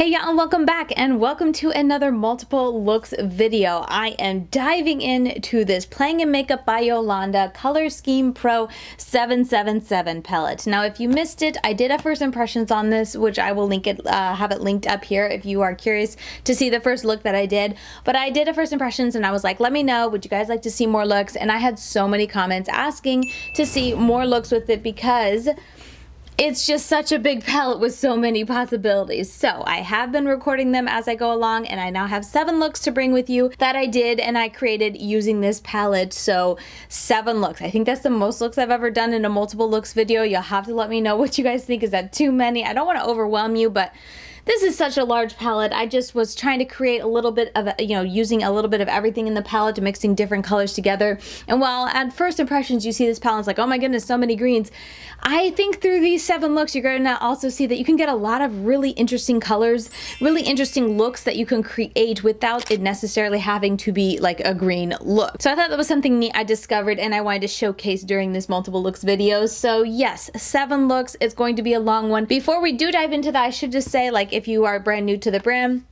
Hey y'all, and welcome back and welcome to another multiple looks video. I am diving into this Playing in Makeup by Yolanda Color Scheme Pro 777 palette. Now if you missed it, I did a first impressions on this, which I will link it, have it linked up here if you are curious to see the first look that I did. But I did a first impressions and I was like, let me know, would you guys like to see more looks? And I had so many comments asking to see more looks with it because it's just such a big palette with so many possibilities. So I have been recording them as I go along, and I now have 7 looks to bring with you that I did and I created using this palette. So 7 looks. I think that's the most looks I've ever done in a multiple looks video. You'll have to let me know what you guys think. Is that too many? I don't want to overwhelm you, but this is such a large palette. I just was trying to create a little bit of, using a little bit of everything in the palette, mixing different colors together. And while at first impressions you see this palette, it's like, oh my goodness, so many greens. I think through these 7 looks, you're going to also see that you can get a lot of really interesting colors, really interesting looks that you can create without it necessarily having to be like a green look. So I thought that was something neat I discovered and I wanted to showcase during this multiple looks video. So yes, 7 looks. It's going to be a long one. Before we do dive into that, I should just say, like, if you are brand new to the brand,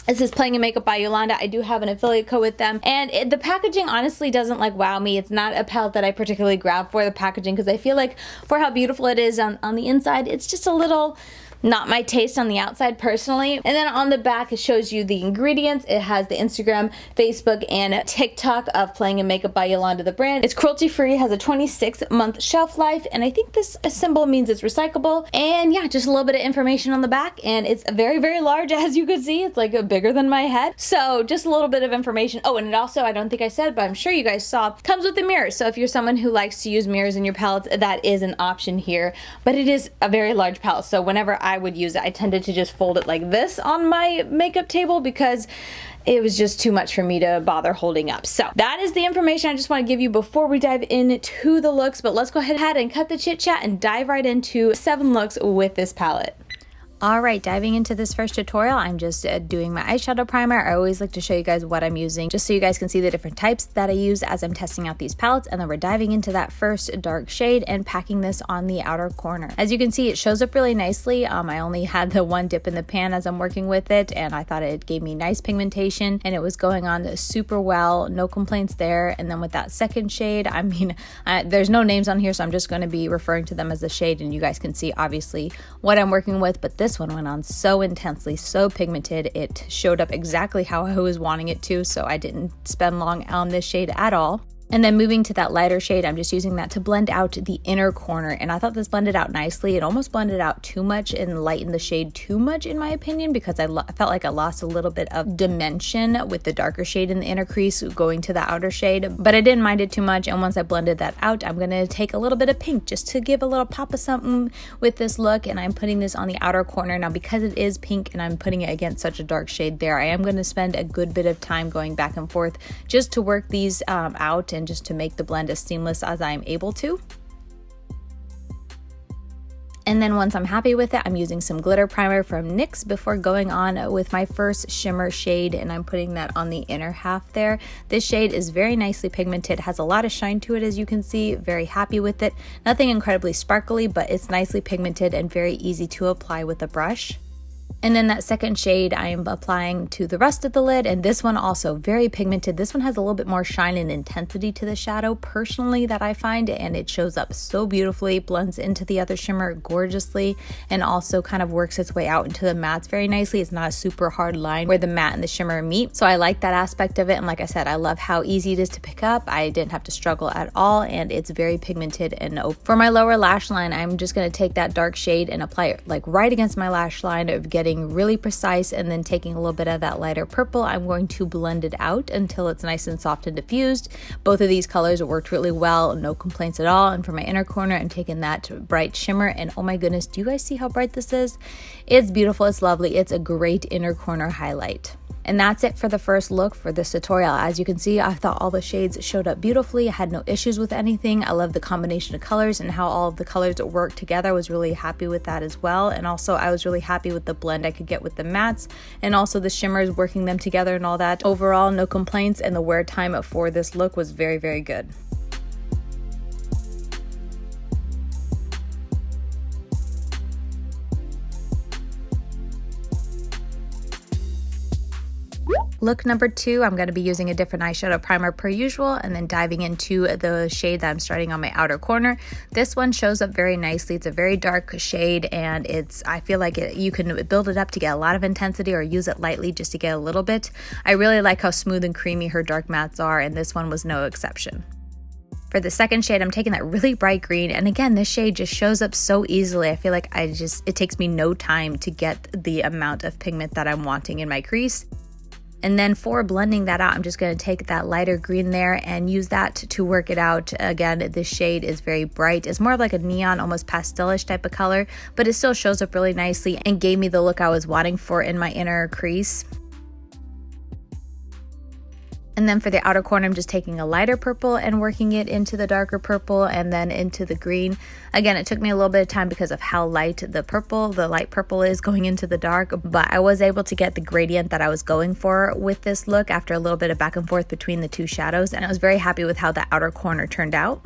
this is Playing in Makeup by Yolanda. I do have an affiliate code with them, and the packaging honestly doesn't like wow me. It's not a palette that I particularly grab for the packaging because I feel like for how beautiful it is on the inside, it's just a little not my taste on the outside personally. And then on the back, it shows you the ingredients. It has the Instagram, Facebook, and TikTok of Playing in Makeup by Yolanda, the brand. It's cruelty-free, has a 26-month shelf life, and I think this symbol means it's recyclable. And yeah, just a little bit of information on the back, and it's very, very large, as you can see. It's like bigger than my head. So just a little bit of information. Oh, and it also, I don't think I said, but I'm sure you guys saw, comes with a mirror. So if you're someone who likes to use mirrors in your palettes, that is an option here. But it is a very large palette, so whenever I would use it, I tended to just fold it like this on my makeup table because it was just too much for me to bother holding up. So that is the information I just want to give you before we dive into the looks. But let's go ahead and cut the chit chat and dive right into 7 looks with this palette. Alright, diving into this first tutorial, I'm just doing my eyeshadow primer. I always like to show you guys what I'm using just so you guys can see the different types that I use as I'm testing out these palettes, and then we're diving into that first dark shade and packing this on the outer corner. As you can see, it shows up really nicely. I only had the one dip in the pan as I'm working with it, and I thought it gave me nice pigmentation and it was going on super well, no complaints there. And then with that second shade, I mean, there's no names on here, so I'm just going to be referring to them as the shade, and you guys can see obviously what I'm working with, but this one went on so intensely, so pigmented. It showed up exactly how I was wanting it to, so I didn't spend long on this shade at all. And then moving to that lighter shade, I'm just using that to blend out the inner corner. And I thought this blended out nicely. It almost blended out too much and lightened the shade too much in my opinion, because I felt like I lost a little bit of dimension with the darker shade in the inner crease going to the outer shade. But I didn't mind it too much. And once I blended that out, I'm going to take a little bit of pink just to give a little pop of something with this look. And I'm putting this on the outer corner. Now, because it is pink and I'm putting it against such a dark shade there, I am going to spend a good bit of time going back and forth just to work these out and just to make the blend as seamless as I'm able to. And then once I'm happy with it, I'm using some glitter primer from NYX before going on with my first shimmer shade, and I'm putting that on the inner half there. This shade is very nicely pigmented, has a lot of shine to it, as you can see. Very happy with it. Nothing incredibly sparkly, but it's nicely pigmented and very easy to apply with a brush. And then that second shade I am applying to the rest of the lid, and this one also very pigmented. This one has a little bit more shine and intensity to the shadow personally that I find, and it shows up so beautifully, blends into the other shimmer gorgeously, and also kind of works its way out into the mattes very nicely. It's not a super hard line where the matte and the shimmer meet, so I like that aspect of it. And like I said, I love how easy it is to pick up. I didn't have to struggle at all, and it's very pigmented. And for my lower lash line, I'm just going to take that dark shade and apply it like right against my lash line, of getting really precise, and then taking a little bit of that lighter purple, I'm going to blend it out until it's nice and soft and diffused. Both of these colors worked really well, no complaints at all. And for my inner corner, I'm taking that bright shimmer, and oh my goodness, do you guys see how bright this is? It's beautiful, it's lovely, it's a great inner corner highlight. And that's it for the first look for this tutorial. As you can see, I thought all the shades showed up beautifully. I had no issues with anything. I love the combination of colors and how all of the colors work together. I was really happy with that as well. And also I was really happy with the blend I could get with the mattes and also the shimmers, working them together and all that. Overall, no complaints, and the wear time for this look was very, very good. Look number 2, I'm going to be using a different eyeshadow primer per usual, and then diving into the shade that I'm starting on my outer corner. This one shows up very nicely. It's a very dark shade, and I feel like you can build it up to get a lot of intensity or use it lightly just to get a little bit. I really like how smooth and creamy her dark mattes are, and this one was no exception. For the second shade, I'm taking that really bright green, and again, this shade just shows up so easily. I feel like it takes me no time to get the amount of pigment that I'm wanting in my crease. And then for blending that out, I'm just going to take that lighter green there and use that to work it out. Again, this shade is very bright. It's more like a neon, almost pastelish type of color, but it still shows up really nicely and gave me the look I was wanting for in my inner crease. And then for the outer corner, I'm just taking a lighter purple and working it into the darker purple and then into the green. Again, it took me a little bit of time because of how light the light purple is going into the dark, but I was able to get the gradient that I was going for with this look after a little bit of back and forth between the two shadows, and I was very happy with how the outer corner turned out.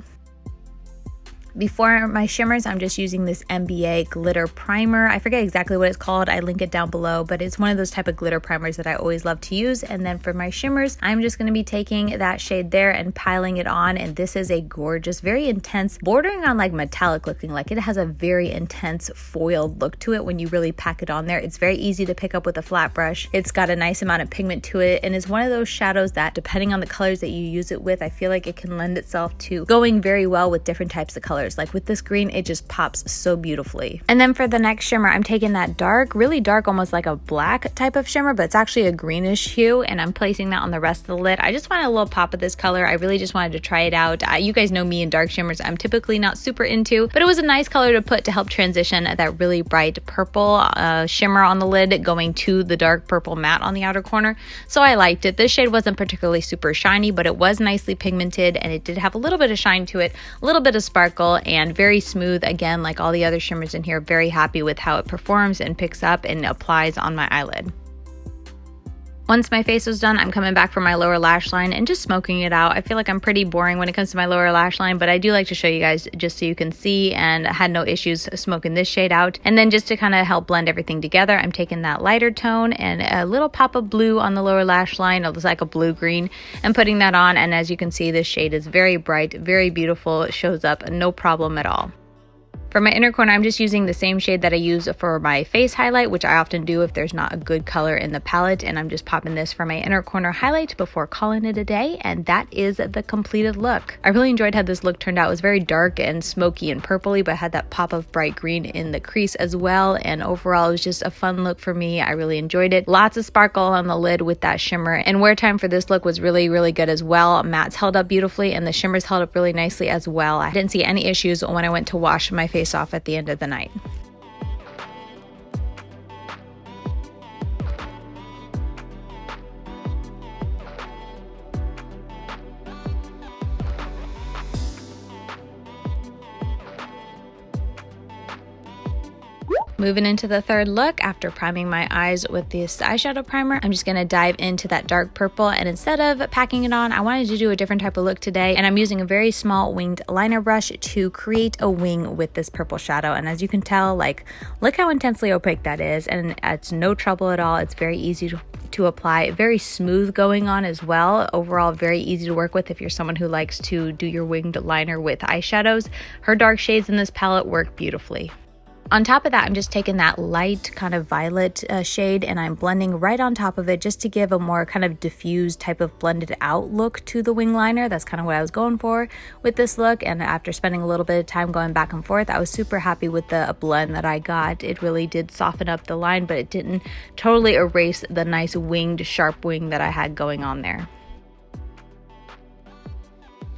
Before my shimmers, I'm just using this MBA Glitter Primer. I forget exactly what it's called. I link it down below, but it's one of those type of glitter primers that I always love to use. And then for my shimmers, I'm just going to be taking that shade there and piling it on. And this is a gorgeous, very intense, bordering on like metallic looking. Like it has a very intense foiled look to it when you really pack it on there. It's very easy to pick up with a flat brush. It's got a nice amount of pigment to it, and it's one of those shadows that, depending on the colors that you use it with, I feel like it can lend itself to going very well with different types of colors. Like with this green, it just pops so beautifully. And then for the next shimmer, I'm taking that dark, really dark, almost like a black type of shimmer, but it's actually a greenish hue, and I'm placing that on the rest of the lid. I just wanted a little pop of this color. I really just wanted to try it out. You guys know me and dark shimmers I'm typically not super into, but it was a nice color to put to help transition that really bright purple shimmer on the lid going to the dark purple matte on the outer corner. So I liked it. This shade wasn't particularly super shiny, but it was nicely pigmented, and it did have a little bit of shine to it, a little bit of sparkle, and very smooth. Again, like all the other shimmers in here, very happy with how it performs and picks up and applies on my eyelid. Once my face was done, I'm coming back for my lower lash line and just smoking it out. I feel like I'm pretty boring when it comes to my lower lash line, but I do like to show you guys just so you can see, and I had no issues smoking this shade out. And then just to kind of help blend everything together, I'm taking that lighter tone and a little pop of blue on the lower lash line. It looks like a blue-green, and putting that on. And as you can see, this shade is very bright, very beautiful. It shows up no problem at all. For my inner corner, I'm just using the same shade that I use for my face highlight, which I often do if there's not a good color in the palette, and I'm just popping this for my inner corner highlight before calling it a day, and that is the completed look. I really enjoyed how this look turned out. It was very dark and smoky and purpley, but had that pop of bright green in the crease as well, and overall it was just a fun look for me. I really enjoyed it. Lots of sparkle on the lid with that shimmer, and wear time for this look was really, really good as well. Mattes held up beautifully, and the shimmers held up really nicely as well. I didn't see any issues when I went to wash my face off at the end of the night. Moving into the third look, after priming my eyes with this eyeshadow primer, I'm just going to dive into that dark purple, and instead of packing it on, I wanted to do a different type of look today, and I'm using a very small winged liner brush to create a wing with this purple shadow. And as you can tell, like, look how intensely opaque that is, and it's no trouble at all. It's very easy to apply, very smooth going on as well. Overall, very easy to work with if you're someone who likes to do your winged liner with eyeshadows. Her dark shades in this palette work beautifully. On top of that, I'm just taking that light kind of violet shade, and I'm blending right on top of it just to give a more kind of diffused type of blended out look to the wing liner. That's kind of what I was going for with this look, and after spending a little bit of time going back and forth, I was super happy with the blend that I got. It really did soften up the line, but it didn't totally erase the nice winged, sharp wing that I had going on there.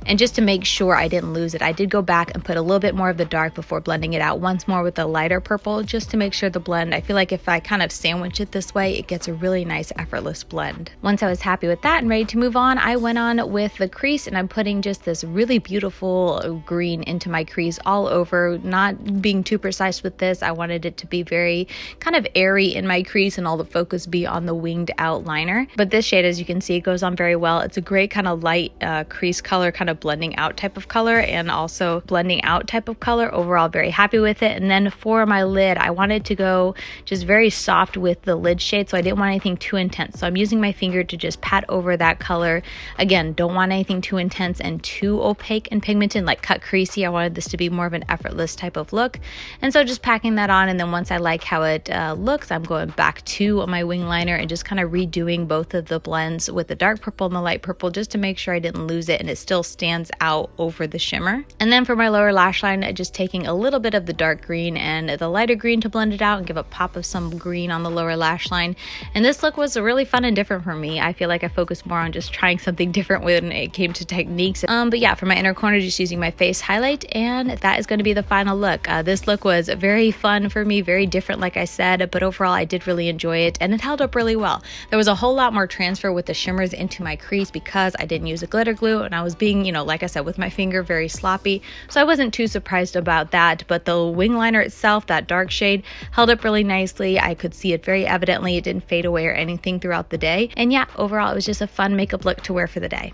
And just to make sure I didn't lose it, I did go back and put a little bit more of the dark before blending it out once more with the lighter purple, just to make sure the blend, I feel like if I kind of sandwich it this way, it gets a really nice effortless blend. Once I was happy with that and ready to move on, I went on with the crease, and I'm putting just this really beautiful green into my crease all over, not being too precise with this. I wanted it to be very kind of airy in my crease and all the focus be on the winged outliner. But this shade, as you can see, it goes on very well. It's a great kind of light crease color, kind of of blending out type of color and also blending out type of color. Overall, very happy with it. And then for my lid, I wanted to go just very soft with the lid shade, so I didn't want anything too intense. So I'm using my finger to just pat over that color. Again, don't want anything too intense and too opaque and pigmented, like cut creasy. I wanted this to be more of an effortless type of look. And so just packing that on, and then once I like how it looks, I'm going back to my wing liner and just kind of redoing both of the blends with the dark purple and the light purple, just to make sure I didn't lose it and it still stands out over the shimmer. And then for my lower lash line, just taking a little bit of the dark green and the lighter green to blend it out and give a pop of some green on the lower lash line. And this look was really fun and different for me. I feel like I focused more on just trying something different when it came to techniques. But yeah, for my inner corner, just using my face highlight, and that is going to be the final look. This look was very fun for me, very different like I said, but overall I did really enjoy it and it held up really well. There was a whole lot more transfer with the shimmers into my crease because I didn't use a glitter glue, and I was being, like I said, with my finger, very sloppy, so I wasn't too surprised about that. But the wing liner itself, that dark shade, held up really nicely. I could see it very evidently. It didn't fade away or anything throughout the day. And yeah, overall it was just a fun makeup look to wear for the day.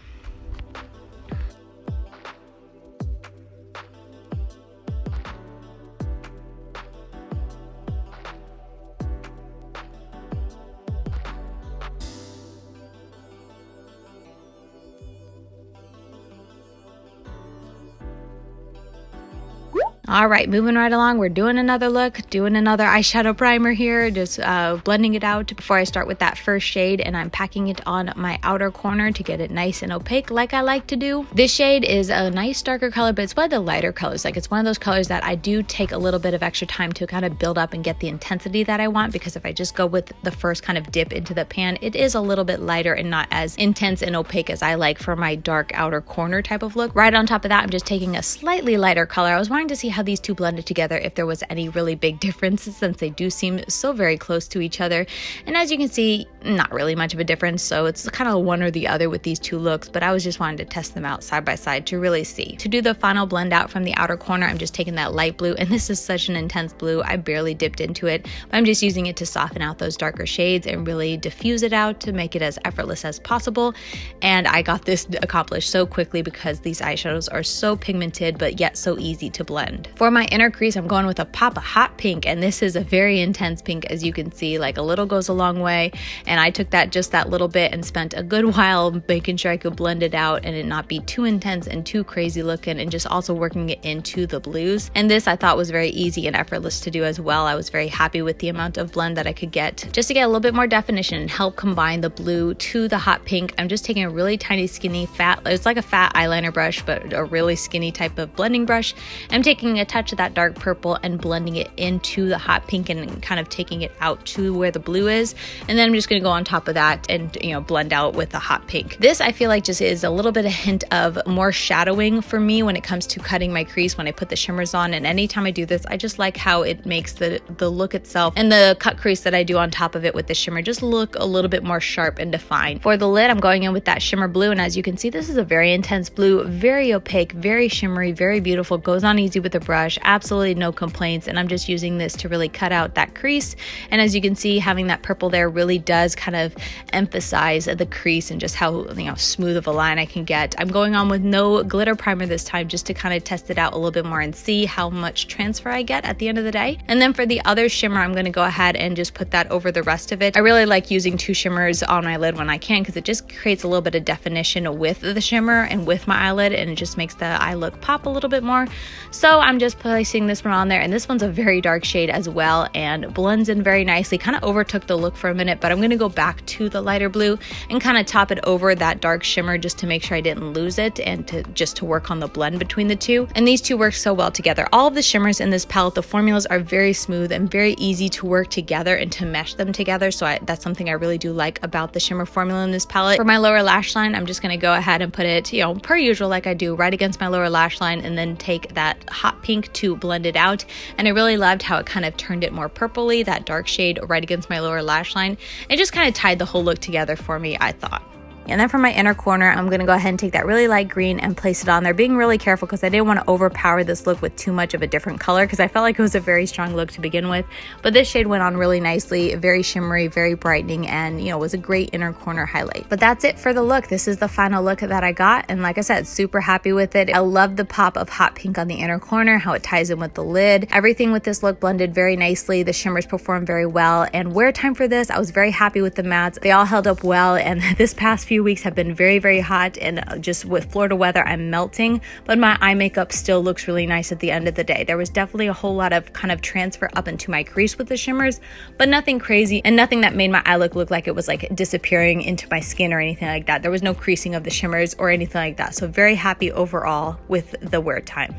All right, moving right along, we're doing another look, doing another eyeshadow primer here, just blending it out before I start with that first shade, and I'm packing it on my outer corner to get it nice and opaque like I like to do. This shade is a nice darker color, but it's one of the lighter colors. Like, it's one of those colors that I do take a little bit of extra time to kind of build up and get the intensity that I want, because if I just go with the first kind of dip into the pan, it is a little bit lighter and not as intense and opaque as I like for my dark outer corner type of look. Right on top of that, I'm just taking a slightly lighter color. I was wanting to see how these two blended together, if there was any really big differences, since they do seem so very close to each other. And as you can see, not really much of a difference, so it's kind of one or the other with these two looks, but I was just wanting to test them out side by side to really see. To do the final blend out from the outer corner, I'm just taking that light blue, and this is such an intense blue, I barely dipped into it, but I'm just using it to soften out those darker shades and really diffuse it out to make it as effortless as possible. And I got this accomplished so quickly because these eyeshadows are so pigmented but yet so easy to blend. For my inner crease, I'm going with a pop of hot pink, and this is a very intense pink. As you can see, like, a little goes a long way, and I took that just that little bit and spent a good while making sure I could blend it out and it not be too intense and too crazy looking, and just also working it into the blues. And this I thought was very easy and effortless to do as well. I was very happy with the amount of blend that I could get just to get a little bit more definition and help combine the blue to the hot pink. I'm just taking a really tiny skinny fat, it's like a fat eyeliner brush, but a really skinny type of blending brush. I'm taking a touch of that dark purple and blending it into the hot pink and kind of taking it out to where the blue is, and then I'm just going to go on top of that and blend out with the hot pink. This I feel like just is a little bit of hint of more shadowing for me when it comes to cutting my crease when I put the shimmers on, and anytime I do this, I just like how it makes the look itself and the cut crease that I do on top of it with the shimmer just look a little bit more sharp and defined. For the lid, I'm going in with that shimmer blue, and as you can see, this is a very intense blue, very opaque, very shimmery, very beautiful, goes on easy with the brush, absolutely no complaints. And I'm just using this to really cut out that crease, and as you can see, having that purple there really does kind of emphasize the crease and just how smooth of a line I can get. I'm going on with no glitter primer this time, just to kind of test it out a little bit more and see how much transfer I get at the end of the day. And then for the other shimmer, I'm going to go ahead and just put that over the rest of it. I really like using two shimmers on my lid when I can, because it just creates a little bit of definition with the shimmer and with my eyelid, and it just makes the eye look pop a little bit more. So I'm just placing this one on there, and this one's a very dark shade as well and blends in very nicely. Kind of overtook the look for a minute, but I'm going to go back to the lighter blue and kind of top it over that dark shimmer just to make sure I didn't lose it, and to work on the blend between the two. And these two work so well together. All of the shimmers in this palette, the formulas are very smooth and very easy to work together and to mesh them together, so that's something I really do like about the shimmer formula in this palette. For my lower lash line, I'm just going to go ahead and put it, per usual, like I do, right against my lower lash line, and then take that hot pink to blend it out. And I really loved how it kind of turned it more purpley, that dark shade right against my lower lash line. It just kind of tied the whole look together for me, I thought. And then for my inner corner, I'm gonna go ahead and take that really light green and place it on there, being really careful because I didn't want to overpower this look with too much of a different color because I felt like it was a very strong look to begin with. But this shade went on really nicely, very shimmery, very brightening, and you know, was a great inner corner highlight. But that's it for the look. This is the final look that I got, and like I said, super happy with it. I love the pop of hot pink on the inner corner, how it ties in with the lid. Everything with this look blended very nicely. The shimmers performed very well, and wear time for this, I was very happy with the mattes. They all held up well, and this past few weeks have been very, very hot, and just with Florida weather, I'm melting, but my eye makeup still looks really nice at the end of the day. There was definitely a whole lot of kind of transfer up into my crease with the shimmers, but nothing crazy and nothing that made my eye look like it was like disappearing into my skin or anything like that. There was no creasing of the shimmers or anything like that. So very happy overall with the wear time.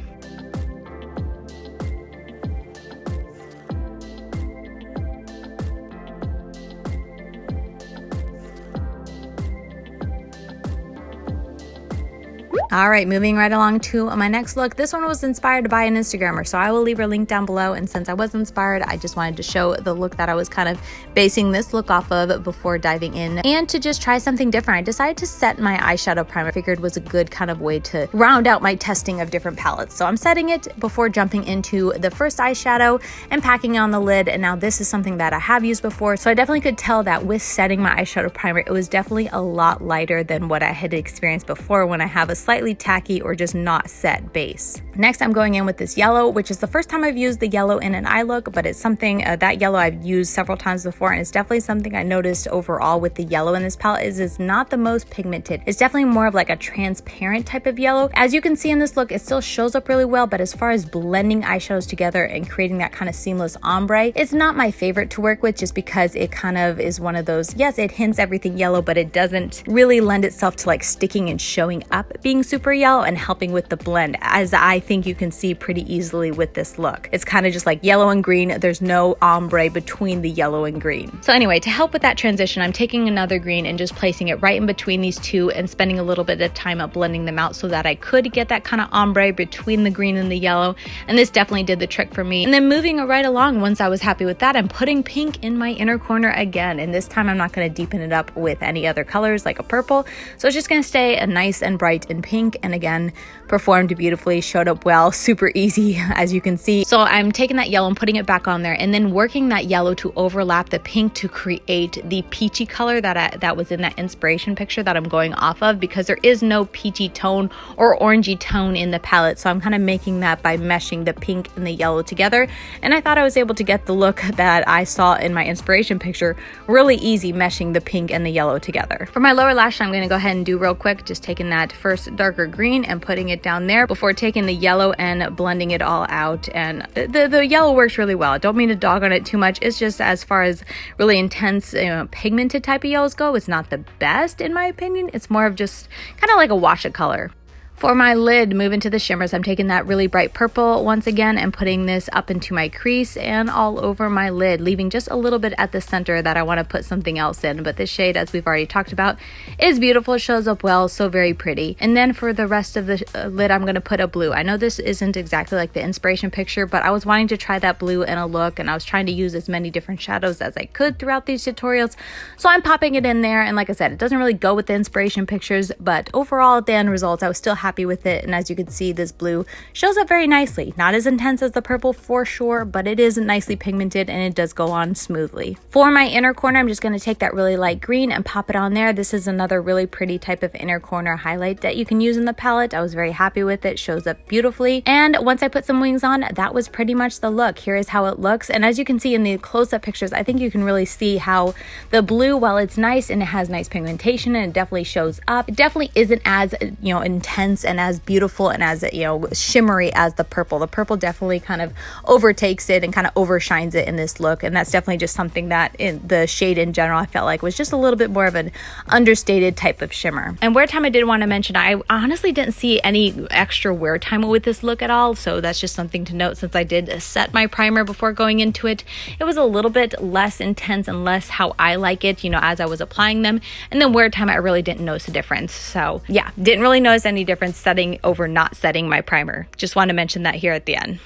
All right, moving right along to my next look. This one was inspired by an Instagrammer, so I will leave her link down below. And since I was inspired, I just wanted to show the look that I was kind of basing this look off of before diving in, and to just try something different. I decided to set my eyeshadow primer. I figured was a good kind of way to round out my testing of different palettes. So I'm setting it before jumping into the first eyeshadow and packing it on the lid. And now this is something that I have used before, so I definitely could tell that with setting my eyeshadow primer, it was definitely a lot lighter than what I had experienced before when I have a slightly tacky or just not set base. Next, I'm going in with this yellow, which is the first time I've used the yellow in an eye look, but it's something that yellow I've used several times before, and it's definitely something I noticed overall with the yellow in this palette is it's not the most pigmented. It's definitely more of like a transparent type of yellow. As you can see in this look, it still shows up really well, but as far as blending eyeshadows together and creating that kind of seamless ombre, it's not my favorite to work with, just because it kind of is one of those, yes, it hints everything yellow, but it doesn't really lend itself to like sticking and showing up being super yellow and helping with the blend, as I think you can see pretty easily with this look. It's kind of just like yellow and green. There's no ombre between the yellow and green. So anyway, to help with that transition, I'm taking another green and just placing it right in between these two and spending a little bit of time up blending them out so that I could get that kind of ombre between the green and the yellow. And this definitely did the trick for me. And then moving right along, once I was happy with that, I'm putting pink in my inner corner again. And this time I'm not going to deepen it up with any other colors like a purple. So it's just going to stay a nice and bright in pink. And again, performed beautifully, showed up well, super easy as you can see. So I'm taking that yellow and putting it back on there, and then working that yellow to overlap the pink to create the peachy color that was in that inspiration picture that I'm going off of, because there is no peachy tone or orangey tone in the palette. So I'm kind of making that by meshing the pink and the yellow together. And I thought I was able to get the look that I saw in my inspiration picture really easy, meshing the pink and the yellow together. For my lower lash, I'm going to go ahead and do real quick, just taking that first darker green and putting it down there before taking the yellow and blending it all out. And the yellow works really well. I don't mean to dog on it too much. It's just, as far as really intense pigmented type of yellows go, it's not the best in my opinion. It's more of just kind of like a wash of color. For my lid, moving to the shimmers, I'm taking that really bright purple once again and putting this up into my crease and all over my lid, leaving just a little bit at the center that I want to put something else in. But this shade, as we've already talked about, is beautiful, shows up well, so very pretty. And then for the rest of the lid, I'm going to put a blue. I know this isn't exactly like the inspiration picture, but I was wanting to try that blue in a look, and I was trying to use as many different shadows as I could throughout these tutorials. So I'm popping it in there, and like I said, it doesn't really go with the inspiration pictures, but overall at the end results, I was still happy with it. And as you can see, this blue shows up very nicely. Not as intense as the purple for sure, but it is nicely pigmented and it does go on smoothly. For my inner corner, I'm just going to take that really light green and pop it on there. This is another really pretty type of inner corner highlight that you can use in the palette. I was very happy with it. Shows up beautifully. And once I put some wings on, that was pretty much the look. Here is how it looks. And as you can see in the close-up pictures, I think you can really see how the blue, while it's nice and it has nice pigmentation and it definitely shows up, it definitely isn't as intense and as beautiful and as shimmery as the purple. The purple definitely kind of overtakes it and kind of overshines it in this look, and that's definitely just something that in the shade in general I felt like was just a little bit more of an understated type of shimmer. And wear time, I did want to mention, I honestly didn't see any extra wear time with this look at all, so that's just something to note. Since I did set my primer before going into it, it was a little bit less intense and less how I like it, as I was applying them. And then wear time, I really didn't notice a difference. So yeah, didn't really notice any difference setting over not setting my primer. Just want to mention that here at the end.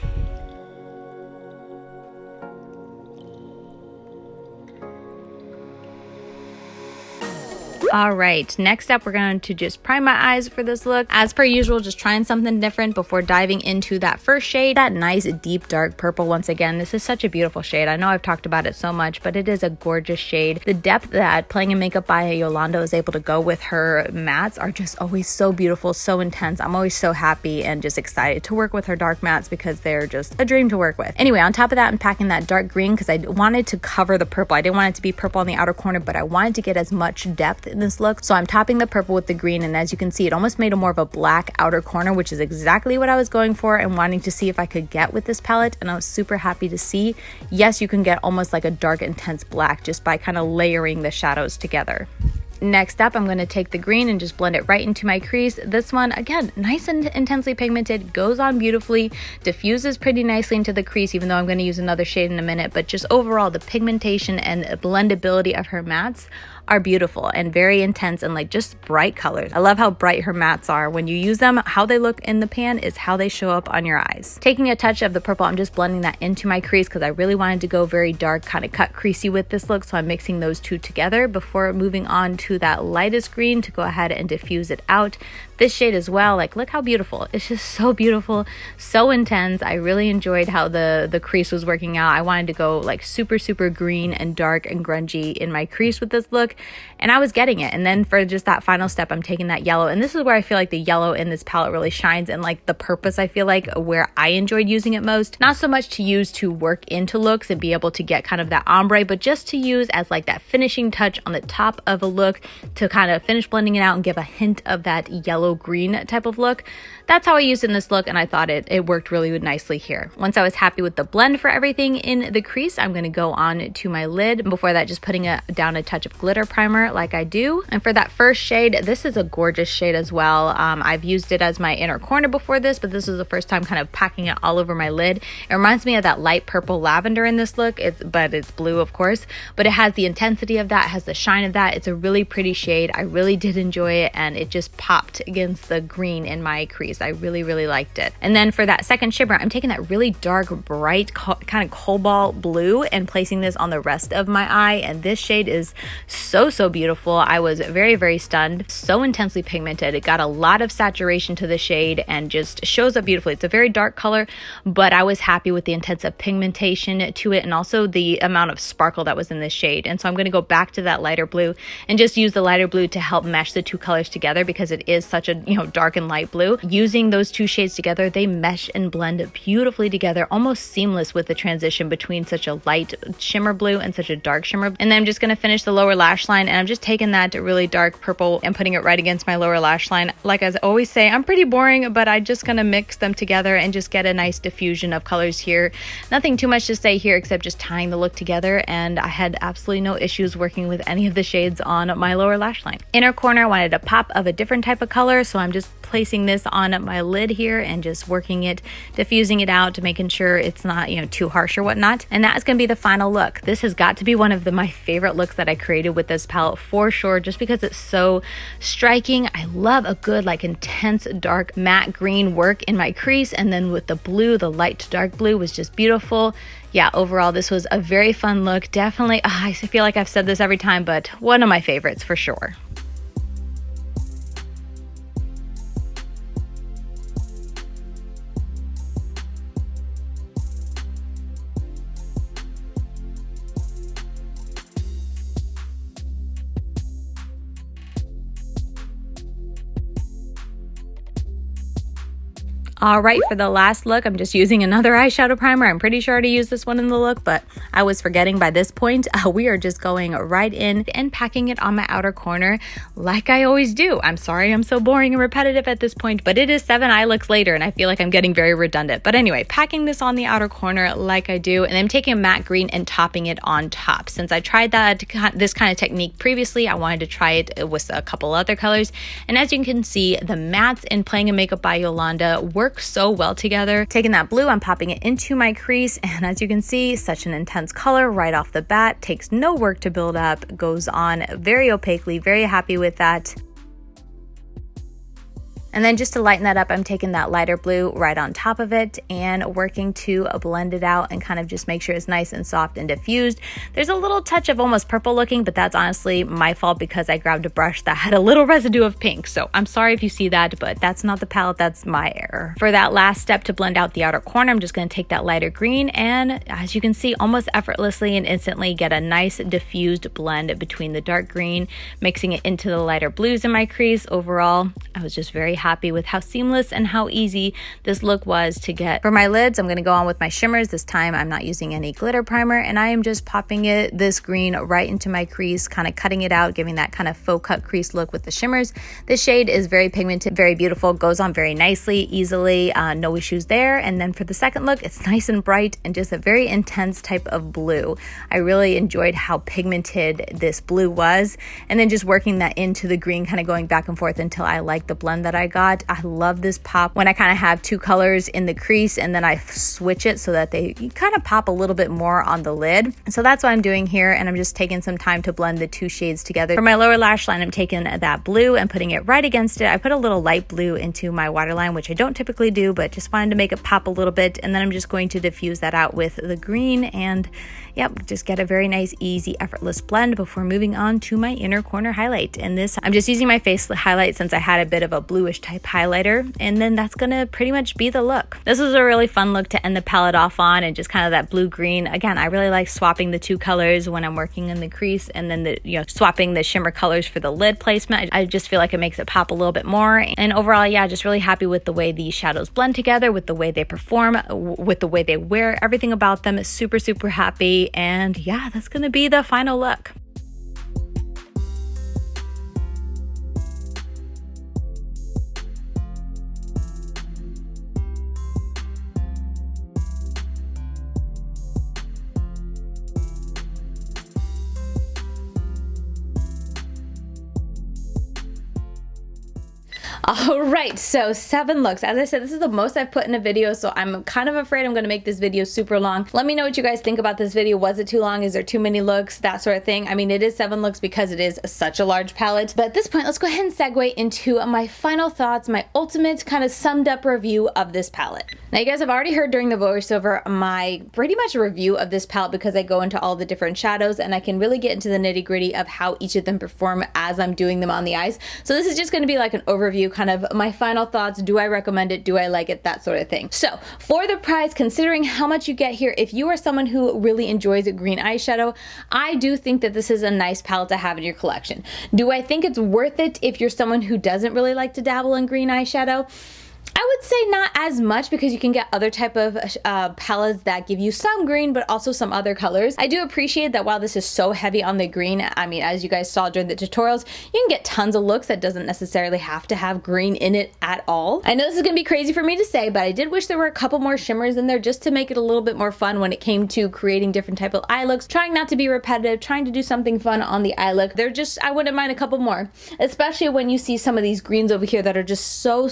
All right, next up, we're going to just prime my eyes for this look. As per usual, just trying something different before diving into that first shade, that nice deep dark purple. Once again, this is such a beautiful shade. I know I've talked about it so much, but it is a gorgeous shade. The depth that Playing in Makeup by Yolondo is able to go with her mattes are just always so beautiful, so intense. I'm always so happy and just excited to work with her dark mattes because they're just a dream to work with. Anyway, on top of that, I'm packing that dark green because I wanted to cover the purple. I didn't want it to be purple on the outer corner, but I wanted to get as much depth in this look. So I'm topping the purple with the green, and as you can see, it almost made a more of a black outer corner, which is exactly what I was going for and wanting to see if I could get with this palette. And I was super happy to see, yes, you can get almost like a dark intense black just by kind of layering the shadows together. Next up, I'm going to take the green and just blend it right into my crease. This one, again, nice and intensely pigmented, goes on beautifully, diffuses pretty nicely into the crease, even though I'm going to use another shade in a minute. But just overall, the pigmentation and blendability of her mattes are beautiful and very intense and like just bright colors. I love how bright her mattes are. When you use them, how they look in the pan is how they show up on your eyes. Taking a touch of the purple, I'm just blending that into my crease because I really wanted to go very dark, kind of cut creasy with this look. So I'm mixing those two together before moving on to that lightest green to go ahead and diffuse it out. This shade as well, like look how beautiful. It's just so beautiful, so intense. I really enjoyed how the crease was working out. I wanted to go like super green and dark and grungy in my crease with this look, and I was getting it. And then for just that final step, I'm taking that yellow, and this is where I feel like the yellow in this palette really shines and like the purpose, I feel like where I enjoyed using it most. Not so much to use to work into looks and be able to get kind of that ombre, but just to use as like that finishing touch on the top of a look to kind of finish blending it out and give a hint of that yellow green type of look. That's how I used in this look, and I thought it worked really nicely here. Once I was happy with the blend for everything in the crease, I'm going to go on to my lid. Before that, just putting down a touch of glitter primer like I do. And for that first shade, this is a gorgeous shade as well. I've used it as my inner corner before this, but this is the first time kind of packing it all over my lid. It reminds me of that light purple lavender in this look, but it's blue, of course, but it has the intensity of that, has the shine of that. It's a really pretty shade. I really did enjoy it, and it just popped against the green in my crease. I really liked it. And then for that second shimmer, I'm taking that really dark, bright, kind of cobalt blue and placing this on the rest of my eye. And this shade is so beautiful. I was very stunned. So intensely pigmented. It got a lot of saturation to the shade and just shows up beautifully. It's a very dark color, but I was happy with the intensive pigmentation to it and also the amount of sparkle that was in this shade. And so I'm going to go back to that lighter blue and just use the lighter blue to help mesh the two colors together because it is such a dark and light blue. Using those two shades together, they mesh and blend beautifully together, almost seamless with the transition between such a light shimmer blue and such a dark shimmer. And then I'm just going to finish the lower lash line, and I'm just taking that really dark purple and putting it right against my lower lash line. Like I always say, I'm pretty boring, but I'm just going to mix them together and just get a nice diffusion of colors here. Nothing too much to say here except just tying the look together, and I had absolutely no issues working with any of the shades on my lower lash line. Inner corner, I wanted a pop of a different type of color, so I'm just placing this on my lid here and just working it, diffusing it out, making sure it's not too harsh or whatnot. And that is going to be the final look. This has got to be one of my favorite looks that I created with this palette for sure, just because it's so striking. I love a good like intense dark matte green work in my crease, and then with the blue, the light to dark blue was just beautiful. Yeah, overall this was a very fun look. Definitely, I feel like I've said this every time, but one of my favorites for sure. All right, for the last look, I'm just using another eyeshadow primer. I'm pretty sure I already used this one in the look, but I was forgetting by this point. We are just going right in and packing it on my outer corner like I always do. I'm sorry I'm so boring and repetitive at this point, but it is 7 eye looks later and I feel like I'm getting very redundant. But anyway, packing this on the outer corner like I do, and I'm taking a matte green and topping it on top. Since I tried this kind of technique previously, I wanted to try it with a couple other colors. And as you can see, the mattes in Playing in Makeup by Yolanda work so well together. Taking that blue, I'm popping it into my crease, and as you can see, such an intense color right off the bat. Takes no work to build up, goes on very opaquely. Very happy with that. And then just to lighten that up, I'm taking that lighter blue right on top of it and working to blend it out and kind of just make sure it's nice and soft and diffused. There's a little touch of almost purple looking, but that's honestly my fault because I grabbed a brush that had a little residue of pink. So I'm sorry if you see that, but that's not the palette, that's my error. For that last step to blend out the outer corner, I'm just going to take that lighter green and, as you can see, almost effortlessly and instantly get a nice diffused blend between the dark green, mixing it into the lighter blues in my crease. Overall, I was just very happy with how seamless and how easy this look was to get. For my lids, I'm going to go on with my shimmers. This time I'm not using any glitter primer, and I am just popping this green right into my crease, kind of cutting it out, giving that kind of faux cut crease look with the shimmers. This shade is very pigmented, very beautiful, goes on very nicely, easily, no issues there. And then for the second look, it's nice and bright and just a very intense type of blue. I really enjoyed how pigmented this blue was, and then just working that into the green, kind of going back and forth until I like the blend that I got. I love this pop when I kind of have two colors in the crease and then I switch it so that they kind of pop a little bit more on the lid. So that's what I'm doing here, and I'm just taking some time to blend the two shades together. For my lower lash line, I'm taking that blue and putting it right against it. I put a little light blue into my waterline, which I don't typically do, but just wanted to make it pop a little bit, and then I'm just going to diffuse that out with the green and yep, just get a very nice, easy, effortless blend before moving on to my inner corner highlight. And this, I'm just using my face highlight since I had a bit of a bluish type highlighter, and then that's gonna pretty much be the look. This was a really fun look to end the palette off on, and just kind of that blue-green. Again, I really like swapping the two colors when I'm working in the crease, and then swapping the shimmer colors for the lid placement. I just feel like it makes it pop a little bit more. And overall, yeah, just really happy with the way these shadows blend together, with the way they perform, with the way they wear. Everything about them is super, super happy. And yeah, that's gonna be the final look. All right, so 7 looks. As I said, this is the most I've put in a video, so I'm kind of afraid I'm gonna make this video super long. Let me know what you guys think about this video. Was it too long? Is there too many looks? That sort of thing. I mean, it is 7 looks because it is such a large palette. But at this point, let's go ahead and segue into my final thoughts, my ultimate kind of summed up review of this palette. Now, you guys have already heard during the voiceover my pretty much review of this palette because I go into all the different shadows and I can really get into the nitty gritty of how each of them perform as I'm doing them on the eyes. So this is just gonna be like an overview, kind of my final thoughts. Do I recommend it? Do I like it? That sort of thing. So for the price, considering how much you get here, if you are someone who really enjoys a green eyeshadow, I do think that this is a nice palette to have in your collection. Do I think it's worth it if you're someone who doesn't really like to dabble in green eyeshadow? I would say not as much, because you can get other type of palettes that give you some green but also some other colors. I do appreciate that while this is so heavy on the green, I mean, as you guys saw during the tutorials, you can get tons of looks that doesn't necessarily have to have green in it at all. I know this is gonna be crazy for me to say, but I did wish there were a couple more shimmers in there just to make it a little bit more fun when it came to creating different type of eye looks, trying not to be repetitive, trying to do something fun on the eye look. They're just, I wouldn't mind a couple more, especially when you see some of these greens over here that are just so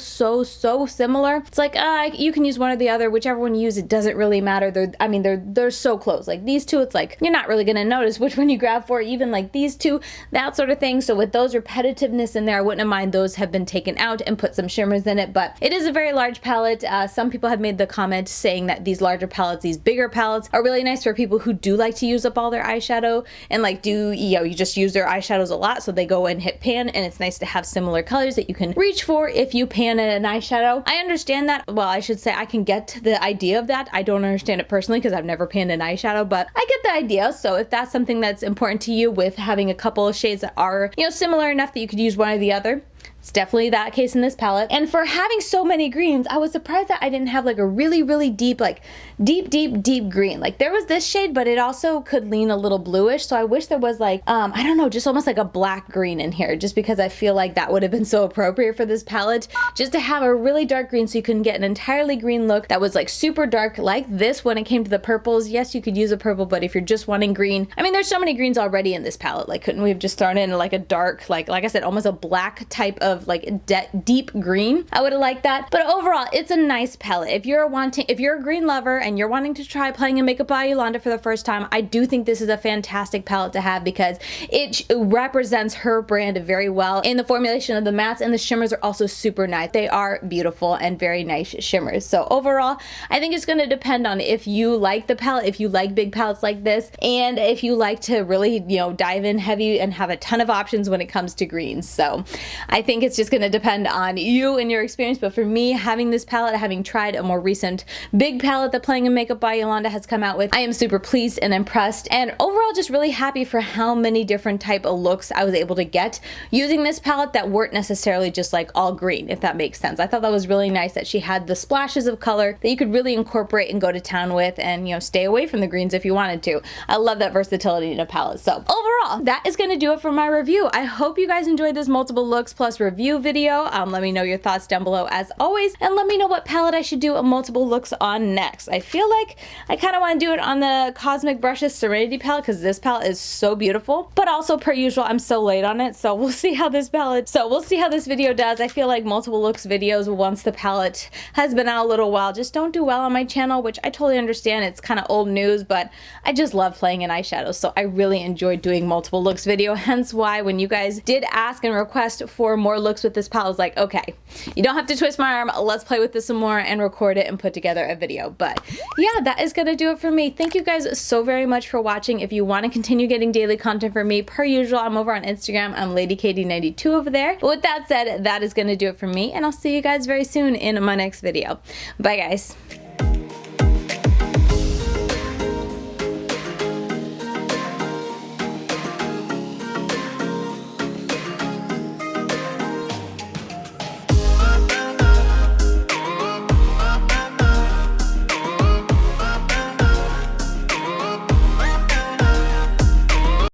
similar. It's like, you can use one or the other, whichever one you use, it doesn't really matter. They're so close. Like these two, it's like, you're not really gonna notice which one you grab for, even like these two, that sort of thing. So with those repetitiveness in there, I wouldn't mind those have been taken out and put some shimmers in it, but it is a very large palette. Some people have made the comment saying that these larger palettes, these bigger palettes, are really nice for people who do like to use up all their eyeshadow and like you just use their eyeshadows a lot, so they go and hit pan, and it's nice to have similar colors that you can reach for if you pan at an eyeshadow. I understand that. Well, I should say I can get the idea of that. I don't understand it personally because I've never panned an eyeshadow, but I get the idea. So if that's something that's important to you, with having a couple of shades that are, similar enough that you could use one or the other, it's definitely that case in this palette. And for having so many greens, I was surprised that I didn't have like a really deep, like deep green. Like there was this shade, but it also could lean a little bluish. So I wish there was like, I don't know, just almost like a black green in here, just because I feel like that would have been so appropriate for this palette, just to have a really dark green so you can get an entirely green look that was like super dark like this. When it came to the purples, yes, you could use a purple, but if you're just wanting green, I mean, there's so many greens already in this palette. Like, couldn't we have just thrown in like a dark, like I said, almost a black type of of like deep green, I would have liked that. But overall, it's a nice palette. If you're a green lover and you're wanting to try Playing in Makeup by Yolanda for the first time, I do think this is a fantastic palette to have because it represents her brand very well. In the formulation of the mattes, and the shimmers are also super nice. They are beautiful and very nice shimmers. So overall, I think it's going to depend on if you like the palette, if you like big palettes like this, and if you like to really, you know, dive in heavy and have a ton of options when it comes to greens. So I think it's just going to depend on you and your experience. But for me, having this palette, having tried a more recent big palette that Playing in Makeup by Yolanda has come out with, I am super pleased and impressed, and overall just really happy for how many different type of looks I was able to get using this palette that weren't necessarily just like all green, if that makes sense. I thought that was really nice that she had the splashes of color that you could really incorporate and go to town with, and, you know, stay away from the greens if you wanted to. I love that versatility in a palette. So overall, that is going to do it for my review. I hope you guys enjoyed this multiple looks plus review video. Let me know your thoughts down below as always, and let me know what palette I should do a multiple looks on next. I feel like I kind of want to do it on the Cosmic Brushes Serenity palette because this palette is so beautiful, but also per usual, I'm so late on it, so we'll see how this video does. I feel like multiple looks videos, once the palette has been out a little while, just don't do well on my channel, which I totally understand. It's kind of old news, but I just love playing in eyeshadows, so I really enjoyed doing multiple looks video, hence why when you guys did ask and request for more looks with this palette, I was like, okay, you don't have to twist my arm, let's play with this some more and record it and put together a video. But yeah, that is gonna do it for me. Thank you guys so very much for watching. If you want to continue getting daily content from me, per usual, I'm over on Instagram. I'm LadyKatie92 over there. But with that said, that is gonna do it for me, and I'll see you guys very soon in my next video. Bye guys.